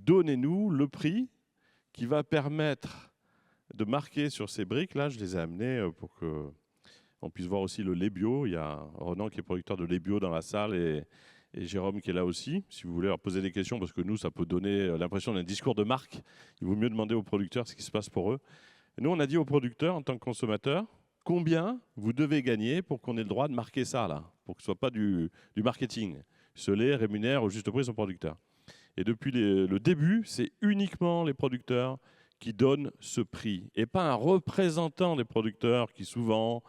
donnez-nous le prix qui va permettre de marquer sur ces briques. Là, je les ai amenées pour qu'on puisse voir aussi le lait bio. Il y a Ronan qui est producteur de lait bio dans la salle et Jérôme qui est là aussi. Si vous voulez leur poser des questions, parce que nous, ça peut donner l'impression d'un discours de marque, il vaut mieux demander aux producteurs ce qui se passe pour eux. Et nous, on a dit aux producteurs, en tant que consommateurs, combien vous devez gagner pour qu'on ait le droit de marquer ça, là, pour que ce ne soit pas du marketing. Ce lait rémunère au juste prix son producteur. Et depuis le début, c'est uniquement les producteurs qui donnent ce prix, et pas un représentant des producteurs qui souvent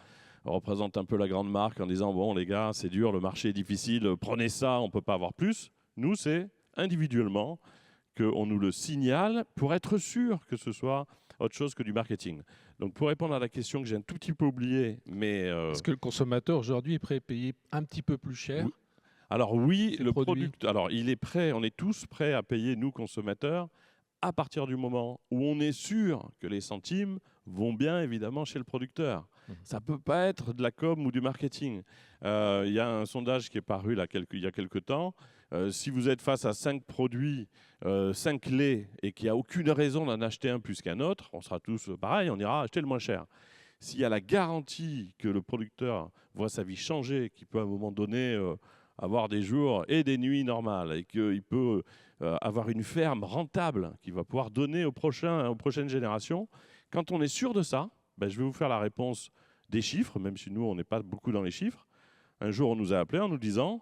représente un peu la grande marque en disant « bon les gars, c'est dur, le marché est difficile, prenez ça, on ne peut pas avoir plus ». Nous, c'est individuellement qu'on nous le signale pour être sûr que ce soit autre chose que du marketing. Donc pour répondre à la question que j'ai un tout petit peu oubliée, mais... Est-ce que le consommateur aujourd'hui est prêt à payer un petit peu plus cher? Oui. Alors oui, Ces le produits. producteur, alors il est prêt, on est tous prêts à payer, nous consommateurs, à partir du moment où on est sûr que les centimes vont bien évidemment chez le producteur. Ça ne peut pas être de la com ou du marketing. Il y a un sondage qui est paru là, il y a quelques temps. Si vous êtes face à 5 produits, 5 laits, et qu'il n'y a aucune raison d'en acheter un plus qu'un autre, on sera tous pareil, on ira acheter le moins cher. S'il y a la garantie que le producteur voit sa vie changer, qu'il peut à un moment donné avoir des jours et des nuits normales, et qu'il peut avoir une ferme rentable qui va pouvoir donner aux prochaines générations, quand on est sûr de ça, ben, je vais vous faire la réponse des chiffres, même si nous, on n'est pas beaucoup dans les chiffres. Un jour, on nous a appelé en nous disant,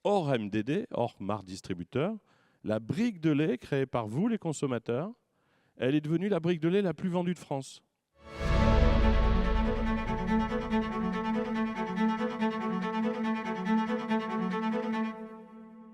hors MDD, hors marque distributeur, la brique de lait créée par vous, les consommateurs, elle est devenue la brique de lait la plus vendue de France.